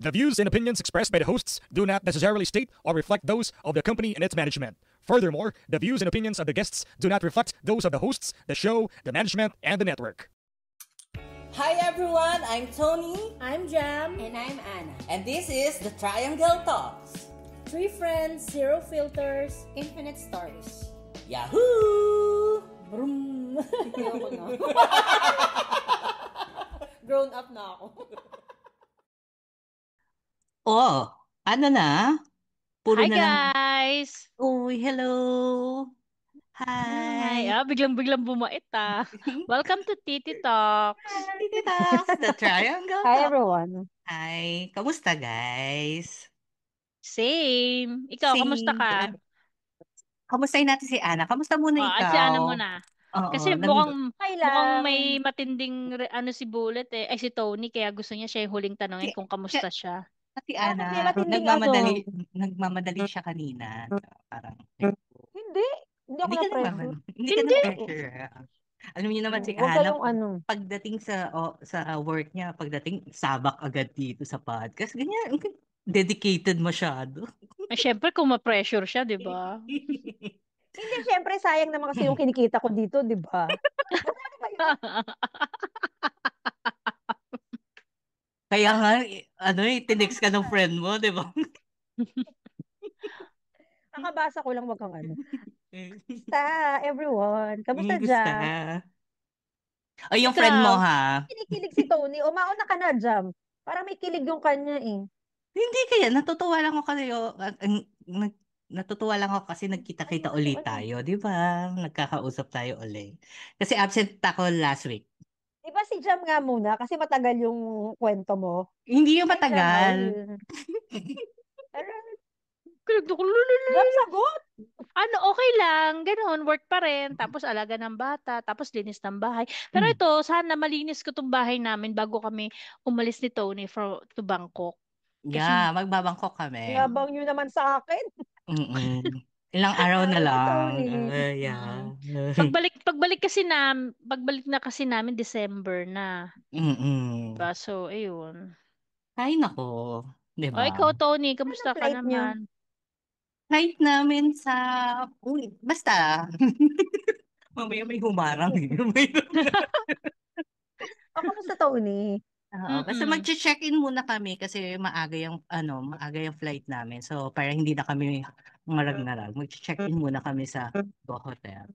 The views and opinions expressed by the hosts do not necessarily state or reflect those of the company and its management. Furthermore, the views and opinions of the guests do not reflect those of the hosts, the show, the management, and the network. Hi everyone, I'm Tony. I'm Jam. And I'm Anna. And this is the Triangle Talks. Three friends, zero filters, infinite stories. Yahoo! Vroom! Ayoko na. Grown up na ako. Oh, ano na? Puro Hi na lang. guys! Uy, hello! Hi! Hi! Biglang bumait ah. Welcome to Titi Talks. Hi, Titas! The Triangle Hi Talk. everyone. Hi! Kamusta, guys? Same. Ikaw, kamusta ka? Kamustahin natin si Ana. Kamusta muna ikaw? Si Ana muna. Oo, Kasi mukhang may lang. matinding si Bullet eh. Ay, si Tony. Kaya gusto niya siya yung huling tanongin kung kamusta siya. Si Bakit may Ana, matinding nagmamadali siya kanina. Parang, Hindi ako hindi ka na-pressure. hindi ka na-pressure. Alam niyo naman si Huwag Ana, kayong pagdating sa work niya, pagdating sabak agad dito sa podcast. Ganyan, dedicated masyado. Ay, syempre kung ma-pressure siya, di ba? Hindi, syempre sayang naman kasi yung kinikita ko dito, di ba? Kaya nga, tinext ka ng friend mo, di ba? Nakabasa ko lang, wag kang ano. Kamusta, everyone? Kamusta Gusta. dyan? O, yung friend mo, ha? Kinikilig si Tony. O, mauna ka na, Jam. Parang may kilig yung kanya eh. Hindi kaya, natutuwa lang ako kasi, natutuwa lang ako kasi nagkita-kita ulit tayo, di ba? Nagkakausap tayo ulit. Kasi absent ako last week. Di ba si Jam nga muna? Kasi matagal yung kwento mo. Hindi yung matagal. Jam, sagot! Okay lang. Ganun, work pa rin. Tapos alaga ng bata. Tapos linis ng bahay. Pero ito, sana malinis ko tong bahay namin bago kami umalis ni Tony to Bangkok. Yeah, magbabangkok kami. Yabang nyo naman sa akin. Ilang araw na lang. Yeah. Pagbalik na kasi namin December na. Diba? So, ayun. Ay, nako. Diba? O, ikaw, Tony, kamusta ka naman? Flight namin sa... basta. Mamaya may humarang. Kamusta, Tony? Basta mag-check-in muna kami kasi maaga yung flight namin. So, para hindi na kami marag-narag. Mag-check-in muna kami sa Go Hotel.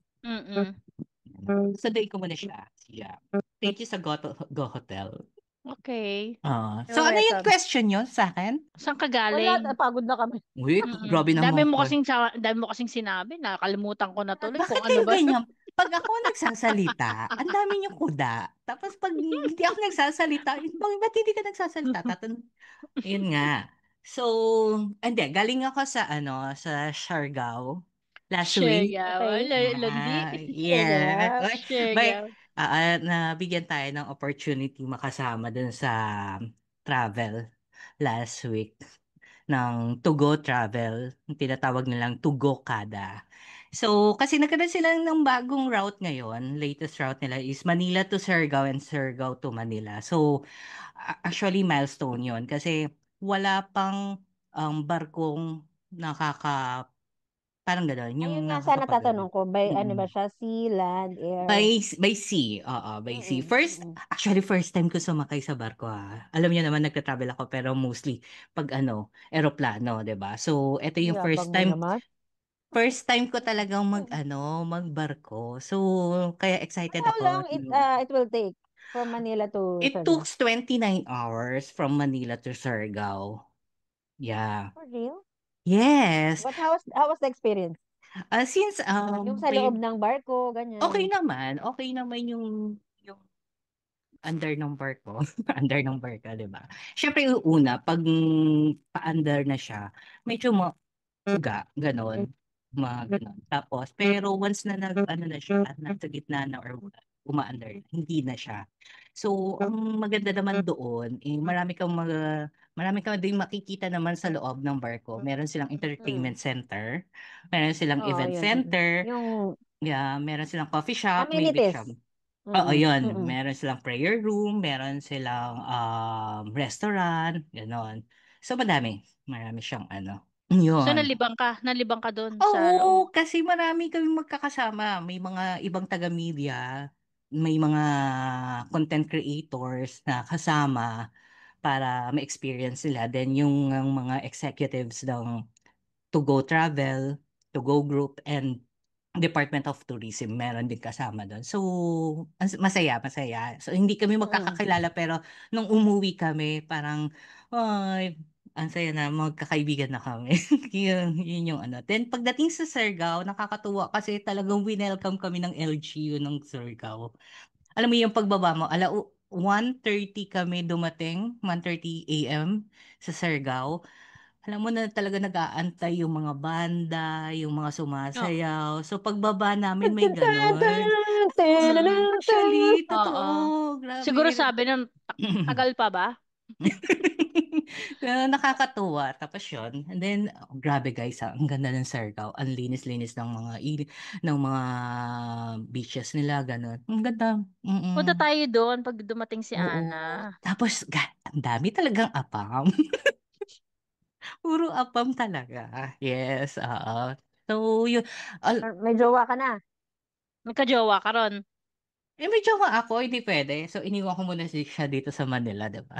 So, day ko muna siya. Yeah. Thank you sa Go Hotel. Okay. So, ano yung question nyo sa akin? Saan ka galing? Wala, pagod na kami. Uy, grabe naman. Dami mo kasing sinabi. Nakakalimutan ko na tuloy. Bakit kayo ganyan? Pag ako nagsasalita, ang dami niyong kuda. Tapos pag hindi ako nagsasalita, ba't hindi ka nagsasalita? Yun nga. So, hindi, galing ako sa Siargao last week. Landi. Yeah. Siargao. Nabigyan tayo ng opportunity makasama dun sa travel last week ng To Go Travel, yung tinatawag nilang To Go Kada. So, kasi nagkaroon sila ng bagong route ngayon. Latest route nila is Manila to Siargao and Siargao to Manila. So, actually milestone yon kasi wala pang barkong parang gano'n. Ayun nga sana tatanong ko, by ano ba siya? Sea, land, air? By sea. By sea. Actually, first time ko sumakay sa barko ha. Alam niyo naman, nagta-travel ako pero mostly pag eroplano, 'di ba? So, ito yung first time. First time ko talagang magbarko. So, kaya excited ako. How long it will take from Manila to It Siargao? took 29 hours from Manila to Siargao. Yeah. For real? Yes. But how was the experience? Since yung sa loob ng barko, ganyan. Okay naman yung under ng barko. Under ng barko, 'di ba? Syempre yung una pag pa-under na siya, medyo ganon. Ganon. Tapos pero once na na siya, nasa gitna na or uma-under, hindi na siya. So, ang maganda naman doon, marami kang din makikita naman sa loob ng barko. Meron silang entertainment center, meron silang event center, meron silang coffee shop, amenities. may beach shop. Oo, Mm, yun. mm. Meron silang prayer room, meron silang restaurant, gano'n. So, madami. Marami siyang ano. So, Yun. nalibang ka doon sa loob. Oo, kasi marami kaming magkakasama. May mga ibang taga-media, may mga content creators na kasama para ma-experience sila. Then, yung mga executives ng To Go Travel, To Go Group, and Department of Tourism, meron din kasama doon. So, masaya, masaya. So, hindi kami Mm. magkakakilala pero nung umuwi kami, parang, ay, ang saya na, magkakaibigan na kami. Yun yung ano. Then, pagdating sa Siargao, nakakatuwa kasi talagang winelcome kami ng LGU ng Siargao. Alam mo yung pagbaba mo, 1:30 kami dumating, 1:30 a.m. sa Siargao. Alam mo na talaga nag-aantay yung mga banda, yung mga Oo. sumasayaw. So pagbaba namin may Tan-tan-tan, gano'n. Oo, tan-tan-tan. actually, Oo. totoo. Grabe. Siguro sabi nun, tagal pa ba? Pero nakakatuwa. Tapos yun. And then, grabe guys, ang ganda ng Siargao. Ang linis-linis ng mga beaches nila, gano'n. Ang ganda. Punta Mm-mm. tayo doon pag dumating si Oo. Ana. Tapos, ang dami talagang apam. Puro apam talaga. Yes, oo. So, yun. May jowa ka na. Nagka-jowa ka ron. May jowa ako, hindi pwede. So, iniwan ko muna siya dito sa Manila, diba?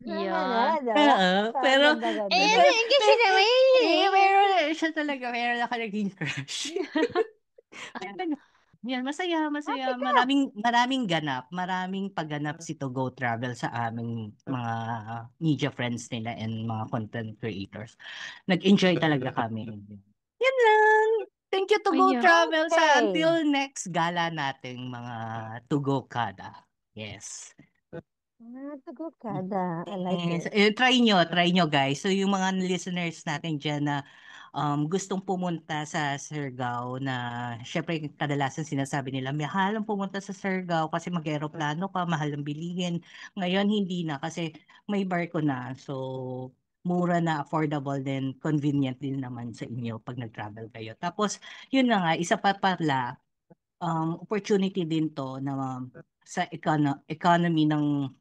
Ang Yan. ganda, diba? Oo, Ang pero, Eh, ganda-ganda. ano, pero, kasi naman eh. meron siya talaga, meron ako naging crush. Meron. Yan, masaya, masaya. Ate ka! Maraming ganap, maraming pagganap si To Go Travel sa aming mga media friends nila and mga content creators. Nag-enjoy talaga kami. Yan lang. Thank you To Go Ayan. Travel sa Okay. until next gala nating mga To Go Kada. Yes. Tugukada. I like Yes. it. Try nyo guys. So yung mga listeners natin dyan na gustong pumunta sa Siargao na syempre kadalasan sinasabi nila mahal ang pumunta sa Siargao kasi mag-aeroplano ka, mahal ang bilihin. Ngayon hindi na kasi may barko na. So mura na, affordable din, convenient din naman sa inyo pag nag-travel kayo. Tapos yun na nga, isa pa pala, opportunity din to na sa economy ng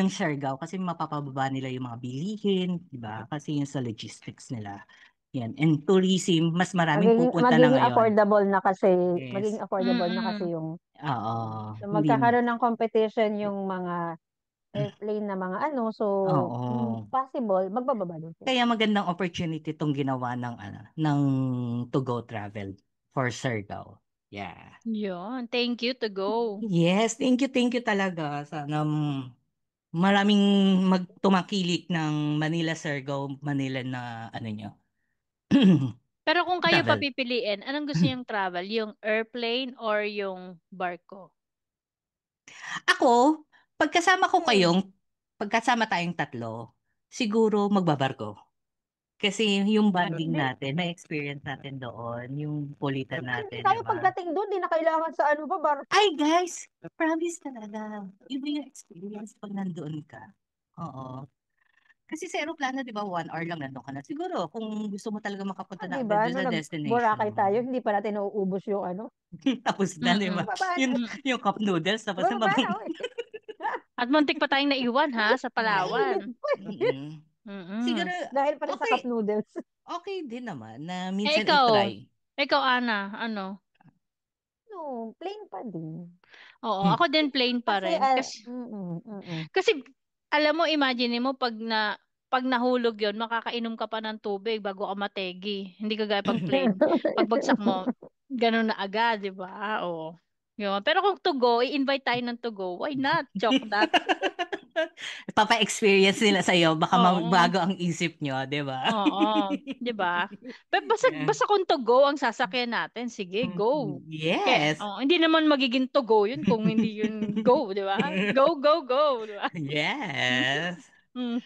Siargao kasi mapapababa nila yung mga bilihin, di ba? Kasi yung sa logistics nila. Yan. And tourism, mas maraming pupunta na Magiging ngayon. affordable na kasi, Yes. magiging affordable na kasi Mm-mm. yung, Oo. so Hindi na. magkakaroon ng competition yung mga airplane na mga ano, so Oo. possible, magbababa din sila. Kaya magandang opportunity itong ginawa ng To Go Travel for Siargao. Yeah. Yun. Thank you to go. Yes, thank you talaga. Sana maraming magtumakilik ng Manila Siargao, Manila na ano nyo. Pero kung kayo Travel. papipiliin, anong gusto niyong travel? Yung airplane or yung barko? Ako, Hmm. pagkasama tayong tatlo, siguro magbabarko. Kasi yung bonding Hindi, natin, may experience natin doon, yung kulitan hindi natin, di tayo ba? pagdating doon, di na kailangan sa ano ba, barko. Ay, guys, promise talaga. Iba yung experience pag nandoon ka. Oo. Kasi sa aeroplano, di ba, 1 hour lang nandun ka na. Siguro, kung gusto mo talaga makapunta na Di agad ba? doon sa Boracay destination. tayo, hindi pa natin nauubos yung ano. Tapos na, di ba? Mm-mm. Bababa na. Yung, Mm. yung cup noodles, tapos na Bababa na. Uy. At muntik pa tayong naiwan ha sa Mainit Palawan. pa eh. Mm-mm. Siguro, Mm-mm. Dahil pa rin sa okay. cup noodles. Okay din naman na Eh minsan ikaw, i-try. Ana, ano? No, plain pa din. Oo, ako din plain pa Kasi, rin. Kasi alam mo, imagine mo pag nahulog yon, makakainom ka pa ng tubig bago ka mategi. Hindi kagaya pag plain. Pagbagsak mo, ganun na agad, di ba? Oo. Yun. Pero kung to go, i-invite tayo ng to go. Why not? Joke that. Papa-experience nila sa'yo, baka Oo. magbago ang isip nyo, di ba? Oo. Di ba? Yeah. Basta kung to go ang sasakyan natin, sige, go. Kaya, Yes. hindi naman magiging to go yun kung hindi yun go, di ba? Go, go, go, di ba? Yes. Mm.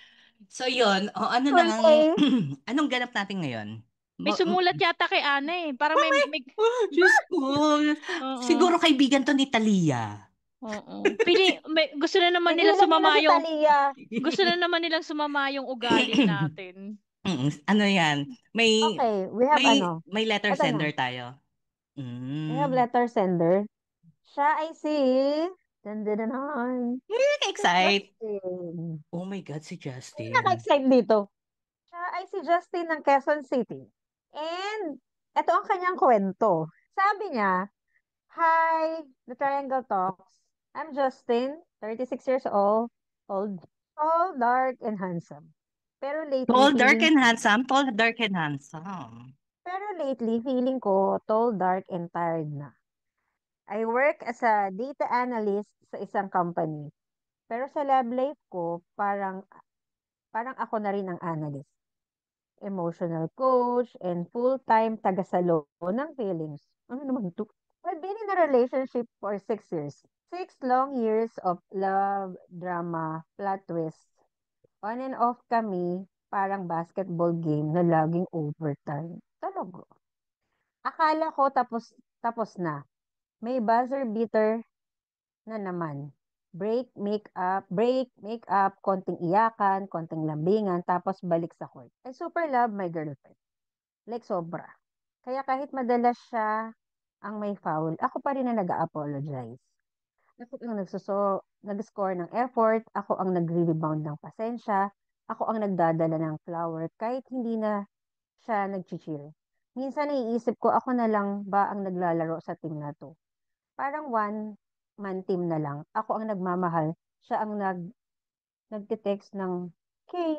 So yun, ano nang Okay. anong ganap natin ngayon? May sumulat yata kay Ana eh. Parang may... Oh, Diyos ko. Oo. Siguro kaibigan to ni Talia. Oo. Gusto na naman nila Tigilan niyo na sumama si yung... Talia. Gusto na naman nilang sumama yung ugali natin. Ano yan? May Okay, we have ano. may letter Ito sender na. tayo. We have Mm. letter sender. Siya ay si... Dandanan. Excite. Justin. Oh my God, si Sino Justin. naka-excite dito? Siya ay si Justin ng Quezon City. And ito ang kanyang kwento. Sabi niya, Hi, the Triangle Talks. I'm Justin, 36 years old, tall, dark, and handsome. Pero lately, Tall, dark, feeling and handsome. Tall, dark, and handsome. feeling ko tall, dark, and tired na. I work as a data analyst sa isang company. Pero sa lab life ko, parang ako na rin ang analyst. Emotional coach, and full-time taga-salo ng feelings. Ano naman ito? I've been in a relationship for 6 years. 6 long years of love, drama, plot twist. On and off kami, parang basketball game na laging overtime. Talaga. Akala ko tapos na. May buzzer beater na naman. Break, make up, konting iyakan, konting lambingan, tapos balik sa court. I super love my girlfriend. Like sobra. Kaya kahit madalas siya ang may foul, ako pa rin na nag-apologize. Ako ang nag-score ng effort, ako ang nagre-rebound ng pasensya, ako ang nagdadala ng flower kahit hindi na siya nag-cheer. Minsan naiisip ko ako na lang ba ang naglalaro sa team na to. Parang one-man team na lang. Ako ang nagmamahal, siya ang nagte-text ng, okay,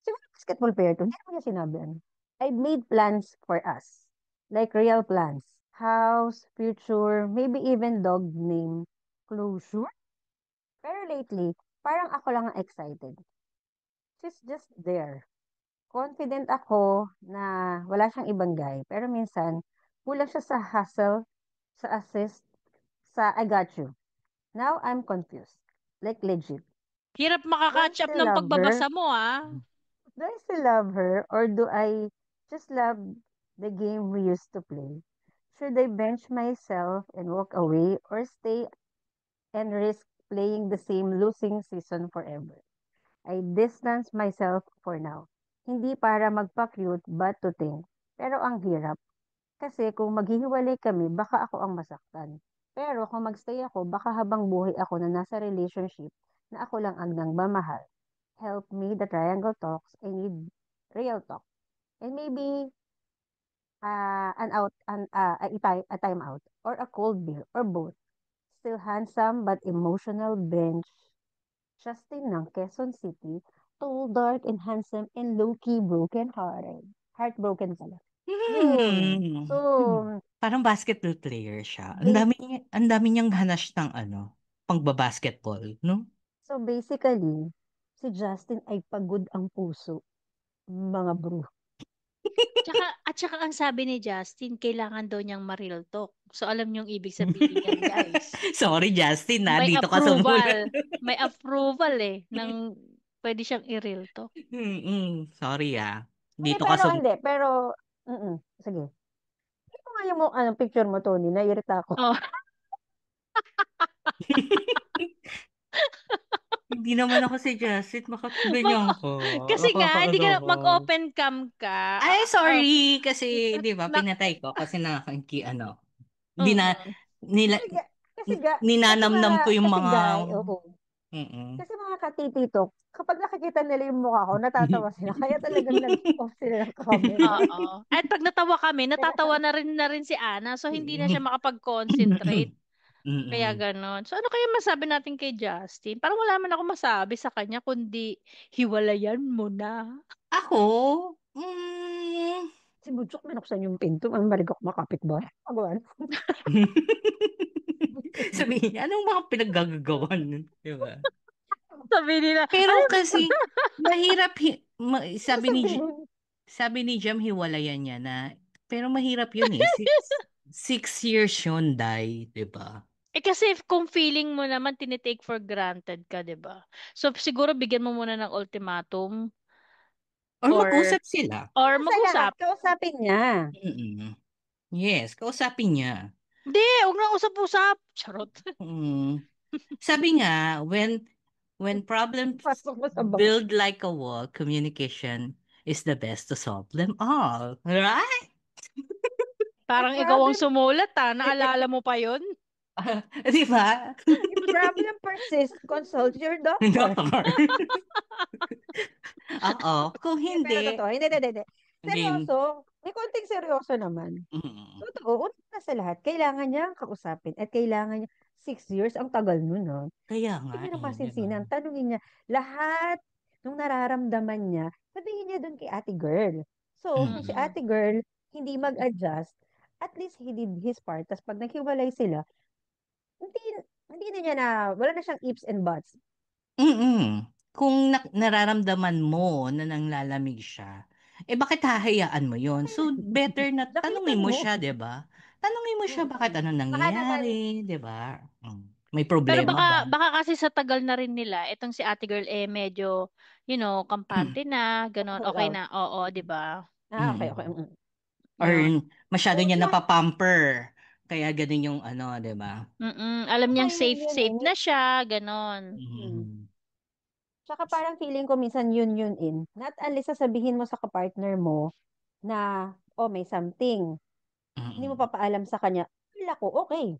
siguro basketball player to. Hindi naman niya sinabi ano. I made plans for us. Like real plans. House, future, maybe even dog name. Closure? Pero lately, parang ako lang ang excited. She's just there. Confident ako na wala siyang ibang guy. Pero minsan, kulang siya sa hustle, sa assist, sa I got you. Now I'm confused. Like legit. Hirap Do I makakatch up still ng love her? pagbabasa mo, ah. Do I still love her? Or do I just love the game we used to play? Should I bench myself and walk away or stay and risk playing the same losing season forever? I distance myself for now. Hindi para magpa-cute but to think. Pero ang hirap. Kasi kung maghihiwalay kami, baka ako ang masaktan. Pero kung magstay ako, baka habang buhay ako na nasa relationship na ako lang ang nagmamahal. Help me, the triangle talks. I need real talk. And maybe a time out or a cold beer or both. Still handsome but emotional bench. Justin ng Quezon City, tall, dark, and handsome, and low-key broken-hearted. Heartbroken pala. Yun. So, Parang basketball player siya. ba- Ang dami niyang hanash ng pagbabasketball, no? so basically, si Justin ay pagod ang puso, mga bro. At saka ang sabi ni Justin, kailangan daw niyang ma-real talk. So alam niyong ibig sabihin yan, guys. Sorry, Justin, May dito ka sa mula. approval. May approval ng pwede siyang i-real talk. Sorry, Hindi, Dito ka sa... sige. Ito nga yung picture mo, Tony, nairita ako. Oh, Hindi naman ako si Justin, bakit ganyan ko? kasi nga, hindi ka Nakakaano ka. mag-open cam ka. Ay, sorry, kasi, di ba, Na, pinatay ko kasi hindi na, mm. nila, Kasi, kasi, kasi ninanamnam ko yung kasi mga, guy, oo. mm. Kasi mga katitito, kapag nakikita nila yung mukha ko, natatawa sila. Kaya talagang nag-off sila ng camera. Oo. At pag natawa kami, natatawa na rin si Ana. So, hindi na siya makapag-concentrate. Kaya Mm-mm. ganon. So, ano kaya masabi natin kay Justin? Parang wala man ako masabi sa kanya, kundi hiwalayan mo na. Ako, mm, Si Butchok, minuksan yung pinto. Ang marigok makapit ba? Pagawan. sabihin niya, anong mga pinaggagawan nun? Diba? Sabi nila, Pero ano? kasi, mahirap, Ano sabihin? sabi ni Jam, hiwalayan niya na, pero mahirap yun eh. 6 years yun, Day, diba? Kasi kung feeling mo naman tinitake for granted ka, 'di ba? So siguro bigyan mo muna ng ultimatum Or or mag-usap sila. or Sa lahat, mag-usap. kausapin niya. Mm-mm. Yes, kausapin niya. Hindi, huwag na usap-usap. Charot. Mm. Sabi nga, when problems Pasok mo sa bangko. build like a wall, communication is the best to solve them all. Right? Parang ikaw ang Problem. sumulat, ah. Naalala mo pa 'yon? Di ba? If problem persists, consult your doctor. Doktor. Oo. Kung Hindi, pero hindi, totoo. Hindi, hindi, hindi. game. Seryoso. May konting seryoso naman. Mm. Totoo, una na sa lahat, kailangan niya kausapin at kailangan niya 6 years, ang tagal nun, no? Kaya nga Hindi niya na di ba? masinsinan. Tanungin niya, lahat nung nararamdaman niya, sabihin niya dun kay ate girl. So, kung si Mm. ate girl hindi mag-adjust, at least he did his part. Tapos pag naghiwalay sila, hindi, hindi na niya na, wala na siyang ifs and buts. Mm. Kung nararamdaman mo na nanglalamig siya, eh bakit hahayaan mo yon? So, better na tanungin Lakitan mo mo. siya, di ba? Tanungin mo siya bakit ano Baka naman, nangyayari, di ba? May Pero problema ba? baka kasi sa tagal na rin nila, itong si ate girl medyo, kampante na, ganon, pull okay out. na, oo, di ba? Okay, okay. Mm. Or Yun. masyado Kung niya mas, napapamper. Kaya ganun yung ano, di ba? Alam saka niyang yun safe, yun eh. safe na siya, ganon. Mm. Tsaka parang feeling ko minsan yun in. Not unless sasabihin mo sa kapartner mo na, oh, may something. Hindi mo Mm. papaalam sa kanya, wala ko, okay.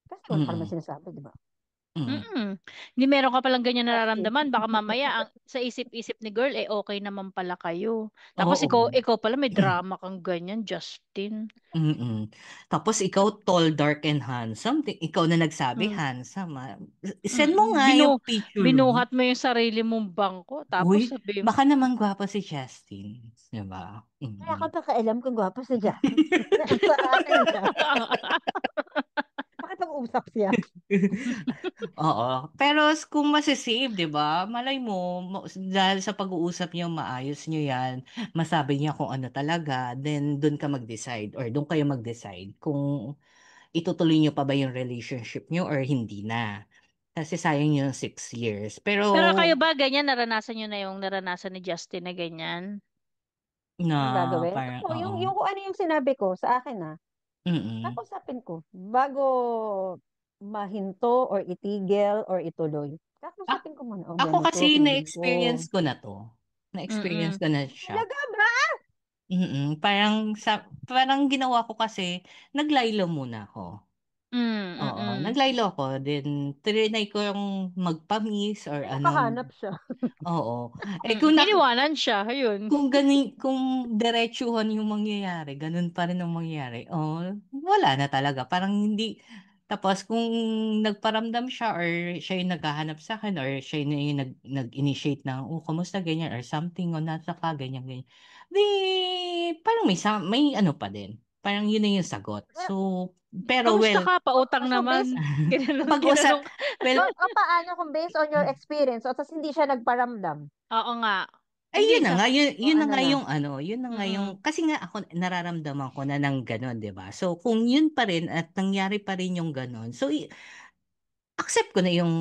Kasi wala ka naman Mm. sinasabi, di ba? Mm. Hindi meron ka palang ganyan Justin. nararamdaman, baka mamaya sa isip-isip ni girl okay naman pala kayo. Tapos Oo. ikaw pala may drama kang ganyan, Justin. Mm. Tapos ikaw tall, dark, and handsome. Ikaw na nagsabi Mm. handsome. Send mo nga yung picture mo. Binuhat mo yung sarili mong bangko, tapos Uy, sabi mo, baka naman gwapo si Justin. Diba? Wala ka Mm. pa kaalam kung gwapo si Justin. Sa akin lang. Bakit mag-uusap siya? Oo. Pero kung masisave, 'di ba? Malay mo, dahil sa pag-uusap niyo, maayos niyo 'yan. Masabi niya kung ano talaga, then doon ka mag-decide or doon kayo mag-decide kung itutuloy niyo pa ba yung relationship niyo or hindi na. Kasi sayang yung 6 years. Pero pero kayo ba ganyan, naranasan nyo na yung naranasan ni Justin na ganyan? na Ang gagawin? parang Ako, oo. yung kung ano yung sinabi ko sa akin Mm. kakausapin ko. Bago mahinto or itigil or ituloy. A- Kakausapin ko muna, oh, Ako ganito, kasi feeling ko. na-experience ko na 'to. Na-experience Mm-mm. ko na siya. Talaga ba? Parang ginawa ko kasi naglaylo muna ako. Oo, Mm-mm. naglaylo ako then triny ko yung magpa-miss or Eh, ano. nakahanap siya. Oo. Eh kung Iniwanan siya, ayun. kung diretsuhan yung mangyayari, ganun pa rin ang mangyayari. Oh, wala na talaga. Parang hindi tapos kung nagparamdam siya or siya yung naghahanap sa akin or siya yung nag-initiate ng, oh, kamusta ganyan or something o nasa ka, ganyan, ganyan. Di, parang may ano pa din. Parang yun na yung sagot. Well, So, pero Kamusta well, ka? Pautang so based, naman. Ginanong, pag-usap, ginanong. well, o paano kung based on your experience, o tas hindi siya nagparamdam? Oo nga. ay, Hindi yun na siya. nga, O yun na ano nga na? yung ano, yun na nga yung, Mm-mm. kasi nga ako nararamdaman ko na ng gano'n, 'di ba? So, kung yun pa rin at nangyari pa rin yung gano'n, so, accept ko na yung,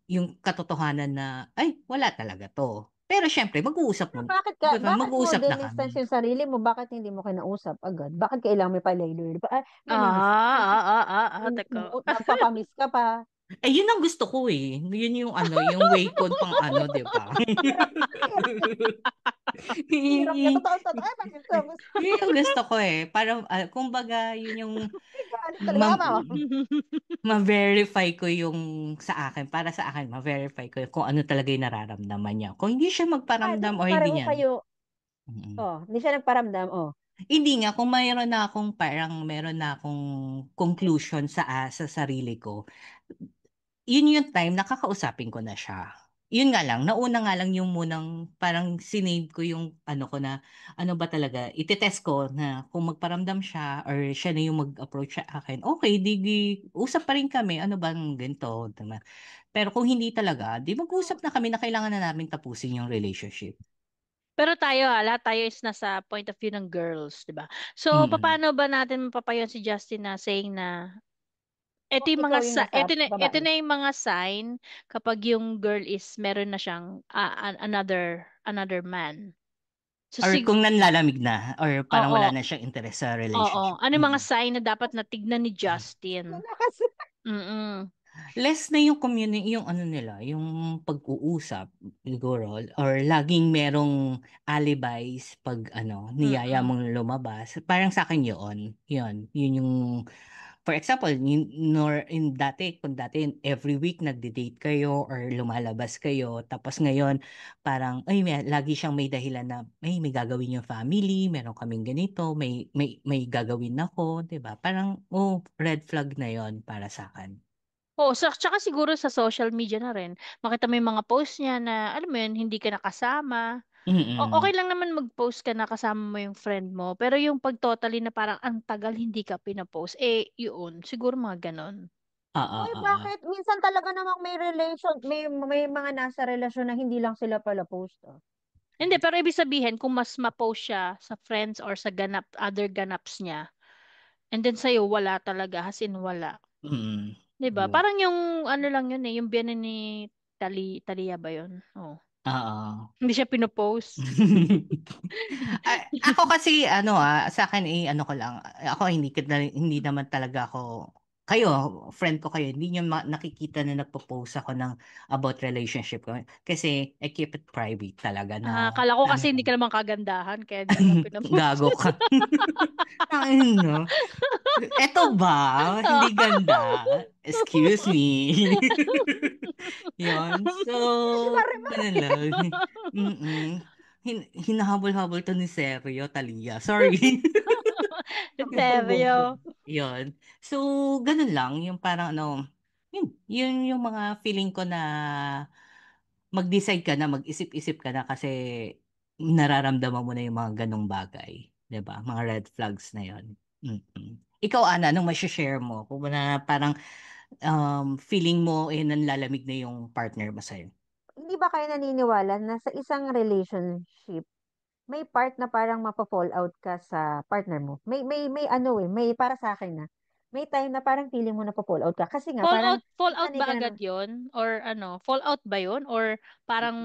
yung katotohanan na, ay, wala talaga to. Pero syempre, mag-uusap Pero mo, 'di ba? bakit mo Mag-uusap na dinistance kami. yung sarili mo? Bakit hindi mo kinausap agad? Bakit kailangan may palaylo? Namimiss ka pa. Teka. Nagpapamiss ka pa. Eh, yun ang gusto ko eh. Yun yung ano, yung way ko pang ano, 'di ba? Hirap. Hirap niya. Totoo, totoo. Ay, bakit ko? Yun yung gusto ko eh. Para, kumbaga, yun yung Galit talaga ma- ako. ma-verify ko yung sa akin, para sa akin, ma-verify ko yung kung ano talaga yung nararamdaman niya. Kung hindi siya Paano magparamdam kung or hindi pareho niya, kayo? mm. Oh, hindi siya nagparamdam. Oh. Hindi nga, kung meron na akong conclusion sa sarili ko, yun yung time nakakausapin ko na siya. Yun nga lang, nauna nga lang yung munang parang sinave ko yung ano ko na, ano ba talaga, itetest ko na kung magparamdam siya or siya na yung mag-approach sa akin, okay, usap pa rin kami, ano bang ganito, diba? Pero kung hindi talaga, di mag-usap na kami na kailangan na namin tapusin yung relationship. Pero tayo lahat tayo is nasa point of view ng girls, 'di ba? So, Mm. paano ba natin mapapayon si Justin na saying na ito Kung yung ikaw yung nasa ito babae. na yung mga sign kapag yung girl is meron na siyang another man. So, Or kung nanlalamig na or parang oo, wala na siyang interest sa oo. relationship. Ano yung mga Mm. sign na dapat natignan ni Justin? Wala kasi. Mm-mm. Less na yung yung ano nila, yung pag-uusap siguro or laging merong alibis 'pag ano, niyaya Mm-mm. mong lumabas. Parang sa'kin yun. Yun yung For example, kung dati every week nagde-date kayo or lumalabas kayo, tapos ngayon parang lagi siyang may dahilan na may gagawin yung family, meron kaming ganito, may gagawin ako, 'di ba? Parang red flag na 'yon para sa akin. Oo, tsaka siguro sa social media na rin. Makita mo yung mga post niya na, alam mo yun, hindi ka nakasama. Okay Mm. lang naman mag-post ka na kasama mo yung friend mo. Pero yung pag totally na parang ang tagal hindi ka pinapost, yun. Siguro mga ganon. Oo, Uy, oo. bakit? Minsan talaga namang may mga nasa relasyon na hindi lang sila pala post. Hindi, pero ibig sabihin, kung mas ma-post siya sa friends or sa other ganaps niya, and then sa'yo, wala talaga, as in wala. Mm. 'Di ba? Yun. Parang yung ano lang yun yung biyanan ni Talia ba yun? Oh. Oo. Hindi siya pinopost. Ako kasi sa akin ano ko lang, ako hindi naman talaga ako kayo, friend ko kayo, hindi niyo nakikita na nagpo-post ako ng about relationship ko. Kasi I keep it private talaga na Kala ko kasi hindi ka naman kagandahan kaya di mo na pinopost. gago ka. Ano? Eto ba? Hindi ganda? Excuse me. Yun. So, ganun lang. Mm-mm. Hinahabol-habol to ni Sergio, Talia. Sorry. Seryo. Yun. So, ganun lang. Yung parang yun yung mga feeling ko na mag-decide ka na, mag-isip-isip ka na kasi nararamdaman mo na yung mga ganong bagay. 'Di ba? Mga red flags na yun. Mm-mm. Ikaw, Ana, anong share mo? Kung na parang feeling mo nanlalamig na yung partner mo sa'yo. Hindi ba kayo naniniwala na sa isang relationship, may part na parang mapa-fall out ka sa partner mo? May ano may para sa akin na, may time na parang feeling mo na fall out ka kasi nga parang Fall out nasanay ba ka na agad yon? Or ano? Fall out ba yon? Or parang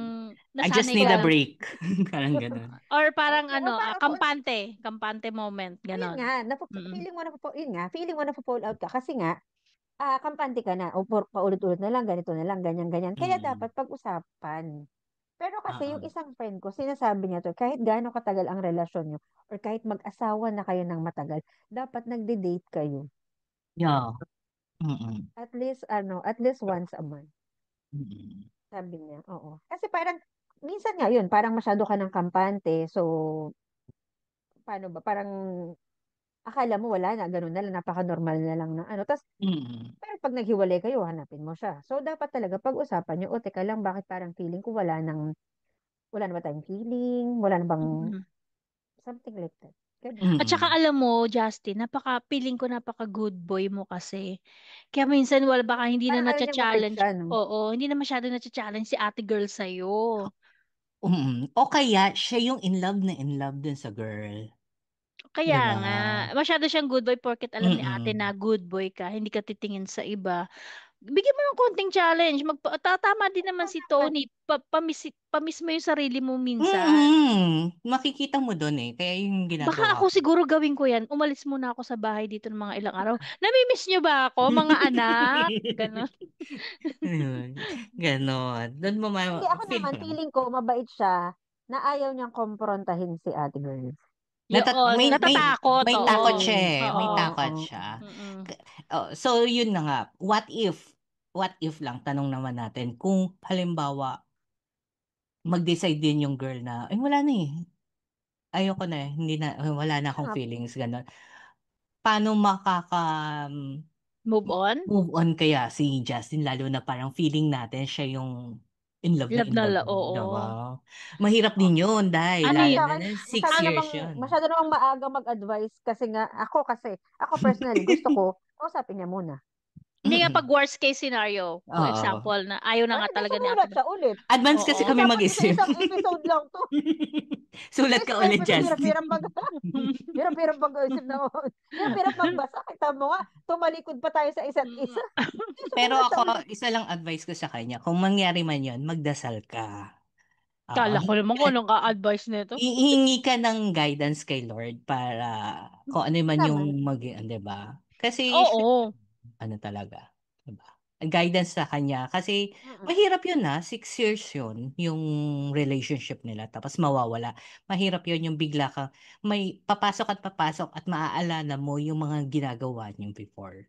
I just nasanay need ka a na? break. Parang ganun. Or parang hindi, o parang kampante. Kampante moment. ayun Ganon. nga, Mm. feeling mo na yun nga, feeling mo na fall out ka kasi nga kampante ka na o paulit-ulit na lang, ganito na lang, ganyan-ganyan. Kaya Mm. dapat pag-usapan. Pero kasi yung Oo. isang friend ko, sinasabi niya to, kahit gaano katagal ang relasyon niyo or kahit mag-asawa na kayo ng matagal, dapat nagde-date kayo. Yeah. Mm-mm. At least once a month. Mm-mm. Sabi niya, oo. Kasi parang, minsan nga yun, parang masyado ka ng kampante. So, paano ba? Parang, akala mo wala na, ganun na lang, napaka-normal na lang na ano. Tapos, Mm-mm. pero pag naghiwalay kayo, hanapin mo siya. So, dapat talaga pag-usapan niyo, o teka lang, bakit parang feeling ko wala na ba tayong feeling? Wala na bang, Mm. something like that. Ganun. At saka Mm-mm. alam mo, Justin, feeling ko napaka good boy mo kasi. Kaya minsan baka hindi na Parang ayaw niyang na-challenge. ma-friction. Oo, hindi na masyado na-challenge si ate girl sa'yo. O kaya siya yung in love dun sa girl. Kaya 'Di ba? nga, masyado siyang good boy porket alam ni ate na Mm-mm. good boy ka, hindi ka titingin sa iba. Bigyan mo ng konting challenge. Tatama din naman Oo, si dapat. Tony. Pamis mo yung sarili mo minsan. Makikita mo dun Kaya yung Baka ginagawa ako ko. siguro gawin ko yan. Umalis muna ako sa bahay dito ng mga ilang araw. Namimiss niyo ba ako, mga anak? Ganon. Ayun, ganon. Doon mo Hindi, ako feel naman, ko lang. feeling ko, mabait siya na ayaw niyang kumprontahin si ate girl. Yun, natatakot. May Oo. takot siya Oo. May takot Oo. siya. Mm-mm. So, yun na nga. What if lang, tanong naman natin, kung halimbawa, mag-decide din yung girl na, ay wala na ayoko na hindi na, wala na akong Kaya nga, feelings, gano'n. Paano Move on? move on kaya si Justin, lalo na parang feeling natin siya yung Love in na love love. mo, diba? Oo. Mahirap O- din yun dahil Ano para lalo sa y- na akin, 6 years yun. masyado namang maaga mag-advise kasi nga, ako personally, gusto ko, kausapin niya muna. Hindi nga pag worst case scenario, for Oo. example, na ayaw na Ay, nga hindi, talaga ni ate. sumulat siya ulit. Advance kasi Oo. kami Dapat mag-isip. isa-isang episode lang to. Sulat ka Isa-isang ulit, episode, Justin. hirap-hirap mag-isip na, hirap-hirap magbasa. Kita mo nga, tumalikod pa tayo sa isa't isa. Pero Sumulat siya ako, ulit. isa lang advice ko sa kanya, kung mangyari man yun, magdasal ka. Oo, Kala ko naman kung anong ka-advise nito. hihingi ka ng guidance kay Lord para kung ano man yung Naman. di ba? Kasi siya, Oo. ano talaga, di ba? guidance sa kanya. Kasi Mm. mahirap yun 6 years yun, yung relationship nila. Tapos mawawala. Mahirap yun yung bigla kang may papasok at maaalala mo yung mga ginagawa niyo before.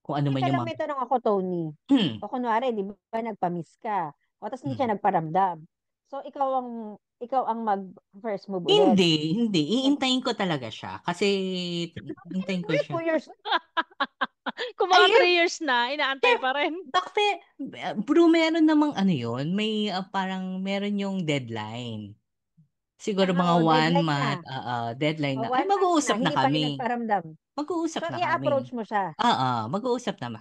Kung ano man Teka yung lang, mga... may tanong ako, Tony. Hmm, O kunwari, di ba nagpa-miss ka? O tapos hindi hmm. siya nagparamdam. So, ikaw ang mag-first move ulit. Hindi. Iintayin ko talaga siya. Kasi, iintayin ko Uy, siya. 2 years. Kung Ay, mga 3 years na, inaantay pa rin. bakit? Bro, meron namang ano yun. May parang meron yung deadline. Siguro mga Oo, 1 deadline na. month, deadline O, na. Ay, 1 month na, mag-uusap na hindi pa rin kami. nagparamdam. Mag-uusap So, na kami. i-approach mo siya. Mag-uusap na kami.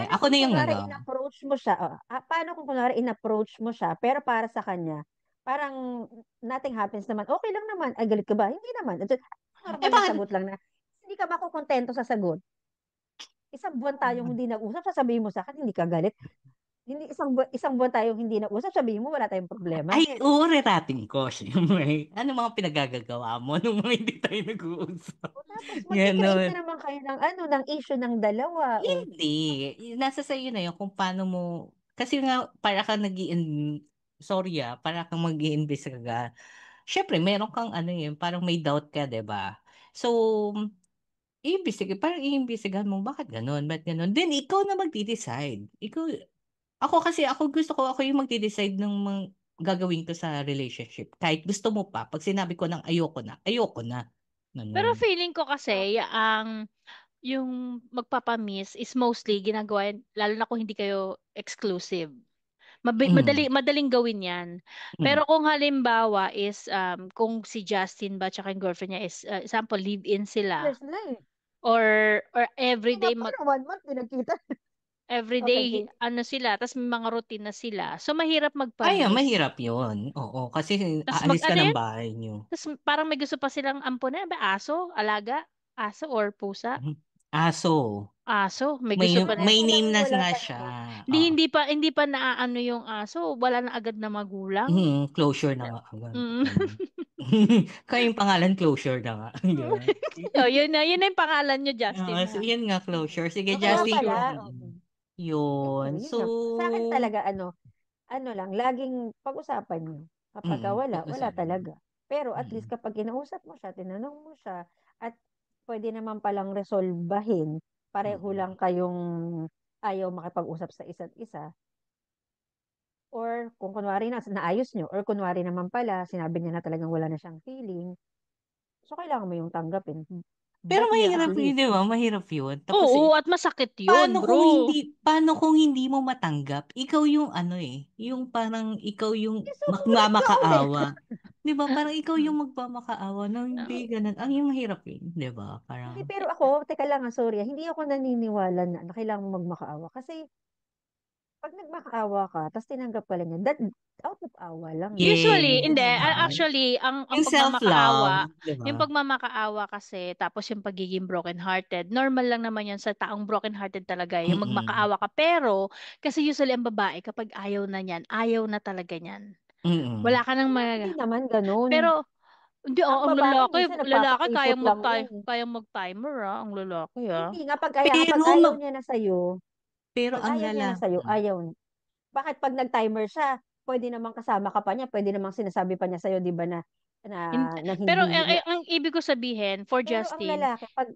Paano Ako kung na yung kunwari in-approach mo siya? Paano kung kunwari in-approach mo siya, pero para sa kanya, parang nothing happens naman. Okay lang naman. Ay, galit ka ba? Hindi naman. Ito, eh normal na bakit? sagot lang na hindi ka makukontento sa sagot. Isang buwan tayong hindi nag-usap, sasabihin mo sa akin, hindi ka galit. Hindi isang buwan tayong hindi nag-usap, sabihin mo wala tayong problema. Ay, uuriratin ko, siyempre. Ano mga pinagagagawa mo nung mga hindi tayo nag-uusap? O tapos magki-create Ganon. na naman kayo ng ng issue ng dalawa. O, Hindi. Nasa sa'yo na yun kung paano mo... Kasi nga, para kang sorry para kang mag-iimbestiga. Siyempre, meron kang parang may doubt ka, 'di ba? So, parang iimbestigahan mo, bakit ganun? Ba't ganun? Then, ikaw na magde-decide. Ako gusto ko, ako yung magde-decide ng mga gagawin ko sa relationship. Kahit gusto mo pa, pag sinabi ko ng ayoko na, ayoko na. Pero Ganun. feeling ko kasi, yung magpapamiss is mostly ginagawa yan, lalo na kung hindi kayo exclusive. Mm. Madaling gawin yan. Mm. Pero kung halimbawa is, kung si Justin ba tsaka yung girlfriend niya is, example, live-in sila, years na eh. or Ito nga everyday, pala, 1 month, di nagkita. Okay, everyday, game. ano sila, tapos may mga routine na sila. So, mahirap Ay, magpamiss. mahirap yun. Oo, kasi Tapos aalis ka ano ng yan? bahay niyo. Tapos parang may gusto pa silang ampunan, ba? Aso? Alaga? Aso or pusa? Mhm. Aso. Aso, may May, gusto pa Parang may nila. name walang na wala nga siya. talaga. Hindi, Oo. hindi pa naaano yung aso. Wala na agad na magulang. Closure na nga. Mm. Ganun. Kaya yung pangalan, closure na nga. Di ba? Oh, yun na yung pangalan nyo, Justin, So, ha? yun nga, closure. Sige, Oo nga Justin, pala. Closure. Oo. continue. Yun, Yun. yun So, nga. Sa akin talaga, ano lang, laging pag-usapan nyo. Kapag wala pag-usapan. talaga. Pero at least Mm. kapag kinausap mo siya, tinanong mo siya, at pwede naman palang resolbahin, pareho Mm. lang kayong ayaw makipag-usap sa isa't isa, or kung kunwari naayos nyo, or kunwari naman pala, sinabi niya na talagang wala na siyang feeling, so kailangan mo yung tanggapin. Pero But Yeah. at mahirap yun, least, di ba? Mahirap yun. Tapos, Oo, at masakit yun, bro. paano kung hindi mo matanggap? Ikaw yung yung parang ikaw yung isusulit ka ulit. magmamakaawa. 'Di ba? Parang ikaw yung magmamakaawa na Ah, hindi ganun. Ang yung mahirap yun, 'di ba? Hindi, Parang pero ako, teka lang, sorry, hindi ako naniniwala na kailangan mo magmakaawa. Kasi, pag nagmakaawa ka, tapos tinanggap ka lang yan, out of awa lang eh. Usually, yes, hindi. yes. Actually, ang Yung self-love, pagmamakaawa, 'di yung ba? pagmamakaawa kasi, tapos yung pagiging broken-hearted, normal lang naman yan sa taong broken-hearted talaga, yung Mm. magmakaawa ka. Pero, kasi usually ang babae, kapag ayaw na niyan, ayaw na talaga niyan. Mm. Wala ka nang Hindi naman ganun. Pero, hindi, Ang ang babae, minsan lalaki nagpapakipot lang yan. kayang mag-timer, ang lalaki, Hindi nga, kapag Pero ayaw mag niya na sa'yo, pero pag ang ayaw niya na sa'yo, lalaki. ayaw niya. Bakit pag nag-timer siya, pwede namang kasama ka pa niya, pwede namang sinasabi pa niya sa'yo, di ba, na, na Pero, hindi, ang ibig ko sabihin, pero ang lalaki, pag,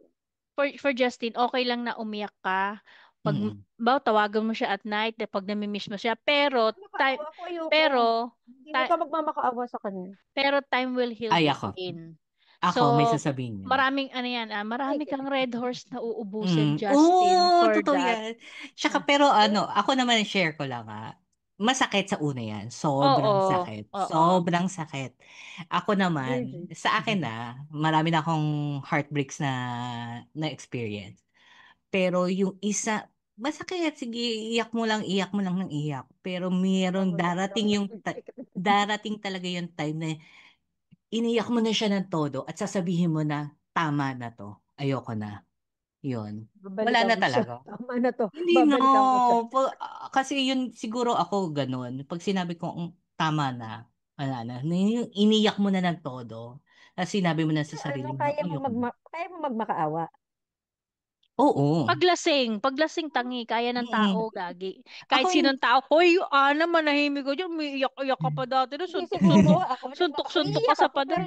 For Justin, okay lang na umiyak ka. Pag, Mm. tawagan mo siya at night, pag namimiss mo siya. Pero, makaawa ako, ayoko. pero, Hindi, huwag ti- ka magmamakaawa sa kanya. pero time will heal Ay the ako. pain. Ako may So, sasabihin niyan. maraming, ano yan, Ay, marami kang red horse na uubusin, Justin, Oo, for totoo that. yan. Tsaka pero ako naman share ko lang masakit sa una yan. Oo, Sobrang sakit. oo. Sobrang sakit. Ako naman, virgin. sa akin marami na akong heartbreaks na experience. Pero yung isa, masakit. Sige, iyak mo lang ng iyak. Pero mayroong Bawal ako ng darating talaga yung time na iniyak mo na siya ng todo at sasabihin mo na, tama na to. Ayoko na. Yun. Wala babalikan na mo siya. talaga. Tama na to. Hindi no. Babalikan mo siya. Kasi yun, siguro ako ganun. Pag sinabi ko, tama na, wala na. Yung iniyak mo na ng todo. Tapos sinabi mo na sa Pero sarili mo, ayoko na. kaya mo magmakaawa. Oo. Paglasing tangi, kaya ng tao, Mm. gagi. Kahit Ako sinong tao, hoy, Ana, manahimik ko dyan, may iyak-iyak ka pa dati na, Hindi siguro suntok-suntok, ako. suntok-suntok ka Iiyak sa ako, pero, pader.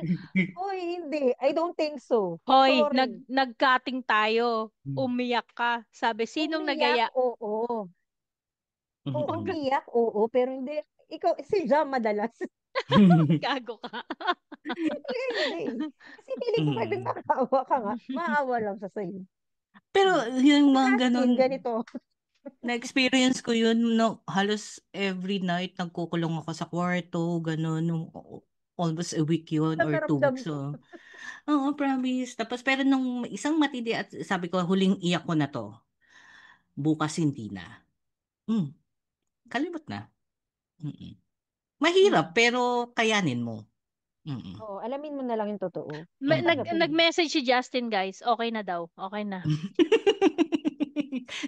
hindi. I don't think so. Hoy, Sorry. nagcutting tayo, Mm. umiyak ka. Sabi, sinong Umiyak, nagaya? oo. Mm. Umiyak, oo. Pero hindi. Ikaw, si Jam madalas. Gago ka. Hindi. Kasi feeling ko pag Mm. nakakaawa ka nga, maawa lang sa sa'yo. Pero yung Si mga Justin, ganun, ganito. na-experience ko yun, no, halos every night nagkukulong ako sa kwarto, ganun, almost a week yun or 2 Naramdam weeks. ko. So, oo, promise. Tapos, pero nung isang matindi at sabi ko, huling iyak ko na to, bukas hindi na. Mm, kalimot na. Mm-mm. Mahirap, pero kayanin mo. Mm-mm. Oo, alamin mo na lang yung totoo. Mm-mm. Tanggapin mo. Nag-message si Justin, guys. Okay na daw. Okay na.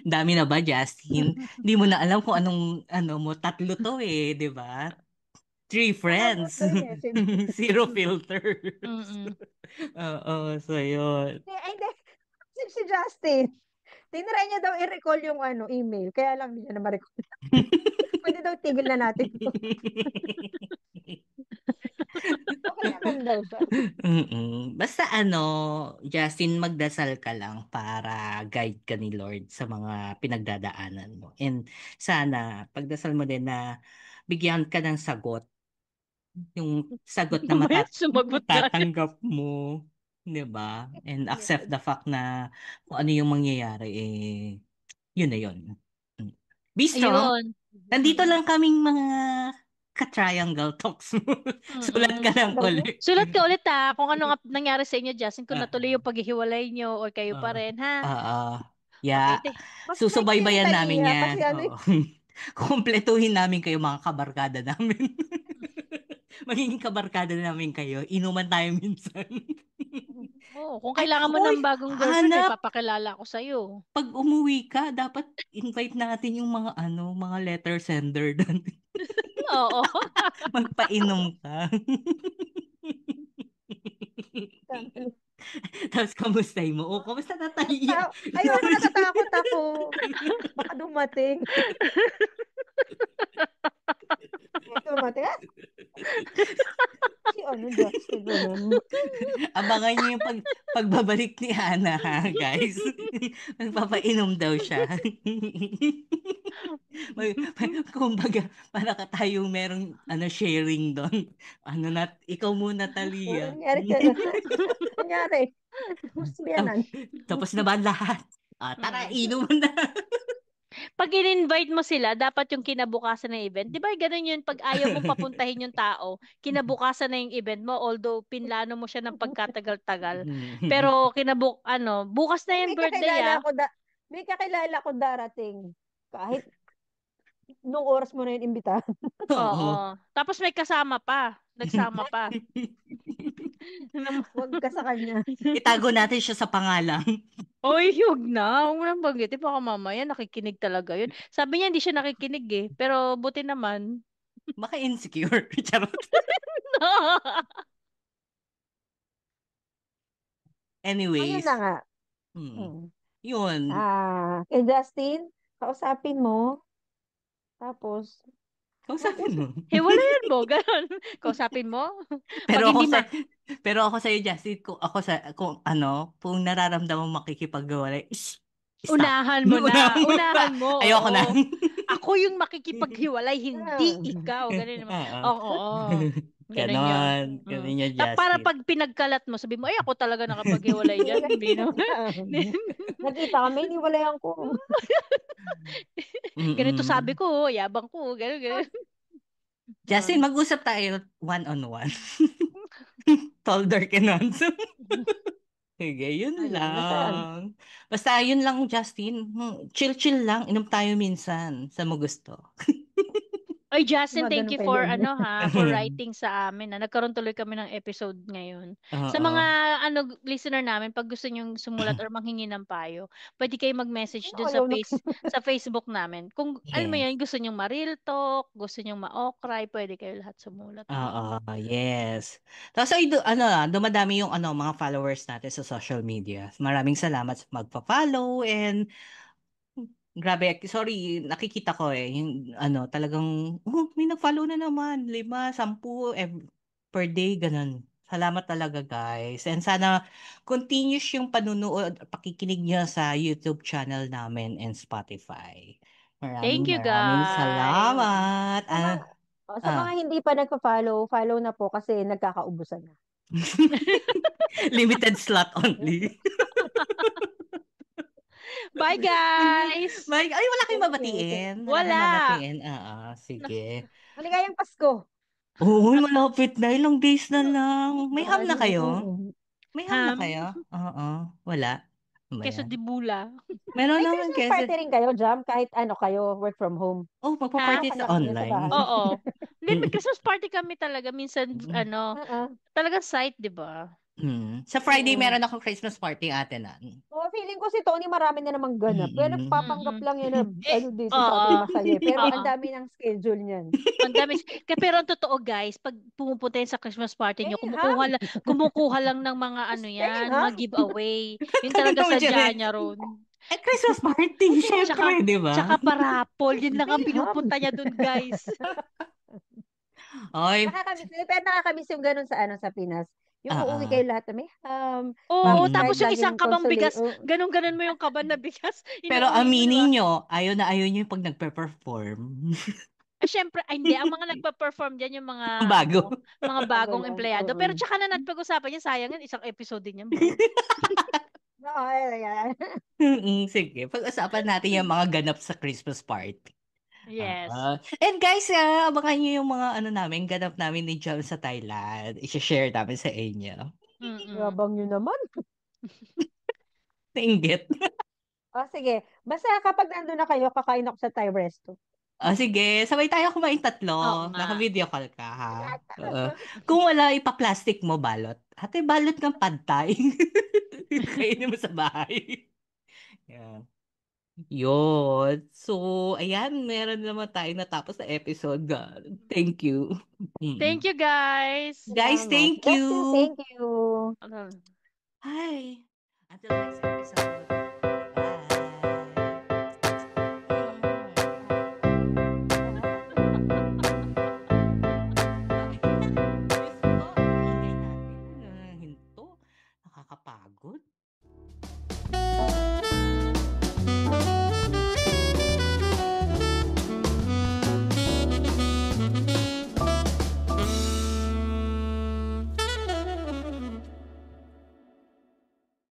Dami na ba, Justin? Hindi mo na alam kung ano mo, tatlo to di ba? 3 Nakabot friends. daw yung message. 0 filters. Mm-mm. Oo, so yun. Hindi. Si Justin. Tinry niya daw i-recall yung email. Kaya lang hindi niya na ma-recall. Pwede daw tigil na natin. Okay naman daw siya. Basta Justin, magdasal ka lang para guide ka ni Lord sa mga pinagdadaanan mo. And sana, pagdasal mo din na bigyan ka ng sagot. Yung sagot na Mamaya sumagot ka. matatanggap mo. 'Di ba? And accept the fact na kung ano yung mangyayari, yun na yun. Mm. Be strong. Ayun. Nandito Mm-mm. lang kaming mga ka-triangle talks mo. Sulat ka Mm-mm. lang ulit. Sulat ka ulit kung ano nga nangyari sa inyo, Justin, kung Ah, natuloy yung paghihiwalay nyo or kayo pa ah, rin, ha? yeah. Okay, te. Mas maiksi ni Susubaybayan namin Talia kasi yan. Oo. eh. Kumpletuhin namin kayo mga kabarkada namin. Magiging kabarkada namin kayo. Inuman tayo minsan. Oo, kung Ay, kailangan mo uy, ng bagong girlfriend, may Ana, papakilala ko sa'yo. pag umuwi ka, dapat invite natin yung mga letter sender doon. Oo. Magpainom ka. Tapos kamustahin mo? O, kamusta na Talia? Ayoko, natatakot ako. Baka dumating. Dumating. Si Justin. Abangan niyo yung pagbabalik ni Hana, ha, guys. Magpapainom daw siya. Kumbaga, para ka tayong merong sharing doon. Ikaw muna, Talia. Nangyari ka na. Nangyari. Gusto yan. Tapos na ba lahat? Tara, inom na. Pag in-invite mo sila, dapat yung kinabukasan ng event. Di ba ganun yun, pag ayaw mong papuntahin yung tao, kinabukasan na yung event mo, although pinlano mo siya ng pagkatagal-tagal. Pero bukas na yung birthday, May kakilala ko darating. Kahit nung oras mo na yung imbitahan. Oo. Oo. Tapos may kasama pa. Nagsama pa. Huwag ka sa kanya. Itago natin siya sa pangalan. Oy, huwag na. Huwag mo nang banggitin. Baka mamaya nakikinig talaga yun. Sabi niya hindi siya nakikinig Pero buti naman. Baka insecure. Charot. Ayun Anyways. na nga. Yun. Kay Justin, kausapin mo. Tapos, Kausapin mo. Hiwalayan mo, ganun. Kausapin mo. Pero Pag hindi pero ako sa Justin, kung nararamdaman mo makikipagwalay, stop. Unahan mo na. Unahan mo. Ayoko na. Ako yung makikipaghiwalay, hindi ikaw. Ganun naman. Oo. Ganun yun. Ganun yun, Justin. Para pag pinagkalat mo, sabi mo, ay ako talaga nakapaghiwalay dyan. Hindi naman. Nakita kami, iniwalayan ko. Ganito sabi ko, yabang ko. Ganun. Justin, mag-usap tayo one-on-one. Tall, dark, and handsome. Sige, yun lang. Basta yun lang, Justin. Chill-chill lang. Inom tayo minsan. Sa mo gusto. Ay, Justin, Mga thank ganun you pa yung for loob niya. for writing sa amin. Nagkaroon tuloy kami ng episode ngayon. Sa Oo. mga listener namin, pag gusto niyong sumulat or manghingi ng payo, pwede kayo mag-message dun sa Ayaw na. sa Facebook namin. Kung alam mo Yes. yan, gusto niyong ma-real talk, gusto niyong ma-okray, pwede kayo lahat sumulat Oo, doon. yes. Tapos dumadami yung mga followers natin sa social media. Maraming salamat sa magpa-follow and grabe, sorry, nakikita ko yung talagang, may nag-follow na naman, 5, 10 per day, ganun. Salamat talaga, guys. And sana continuous yung panunood, pakikinig niyo sa YouTube channel namin and Spotify. Thank you, Maraming guys. salamat. Sa mga, sa mga hindi pa nagpa-follow, follow na po kasi nagkakaubusan na. Limited slot only. Bye, guys! Ay, wala kayong Thank you. babatiin? Wala kayong Wala! babatiin? Sige. Maligayang Pasko. Oo, malapit na. Ilang days na lang. May ham na kayo? Mm-mm. May ham na Ham, kayo? Oo. Wala. Ano ba queso yan? di bula. Meron May naman Christmas kasi. party rin kayo, Jam, kahit kayo, work from home. Oh, Ha? magpa-party sa Anak niyo sa online. bahay. Oo. Hindi, may Christmas party kami talaga. Minsan, Oo. talaga site, di ba? Sa Friday, Oo. meron akong Christmas party ate na. Feeling ko si Tony marami na namang ganap. Pero nagpapanggap Mm-mm. lang yan na dito sa Oo. atin masaya. Pero Oo. ang dami ng schedule niyan. Ang dami. Pero ang totoo, guys, pag pumupunta yan sa Christmas party nyo, Ham. kumukuha lang ng mga Spain, mga ham. giveaway. Yun talaga Naman dyan sadya eh. niya ron. Christmas party, syempre, di ba? Tsaka parapol. Yun lang ang Spain, ham. pinupunta niya dun, guys. Oy. Nakakamiss. Pero nakakamiss yung ganun sa Pinas. Yung uuwi kayo lahat na may ham. Oo, Tapos tapos kahit yung isang laging kabang bigas, consolate. ganun-ganun mo yung kaban na bigas, Pero inuuwi mo, di ba? aminin nyo, ayaw na ayaw nyo yung pag nagpe-perform. Syempre, hindi. Ang mga nagpa-perform dyan yung mga, Bago. mga Bago bagong lang. empleyado. Oo. Pero tsaka na nagpag-usapan niya, sayang yun, isang episode din yan, bro. Oo, ayan. Sige, pag-usapan natin yung mga ganap sa Christmas party. Yes. And guys, abangan nyo yung mga namin, ganap namin ni Jam sa Thailand. I-share namin sa inyo. Yabang nyo naman. Nainggit. Sige. Basta kapag nandun na kayo, kakain ako sa Thai resto. Sige, sabay tayo kumain Oo 3. nga. Naka-video call ka, ha? Kung wala, ipa-plastic mo balot. Ate, balot ng pad thai. Kainin mo sa bahay. Yan. Yun. So, ayan, meron naman tayo natapos na episode. Thank you. Thank you, guys. Guys, thank Justin, you. thank you. Hi. Until next episode.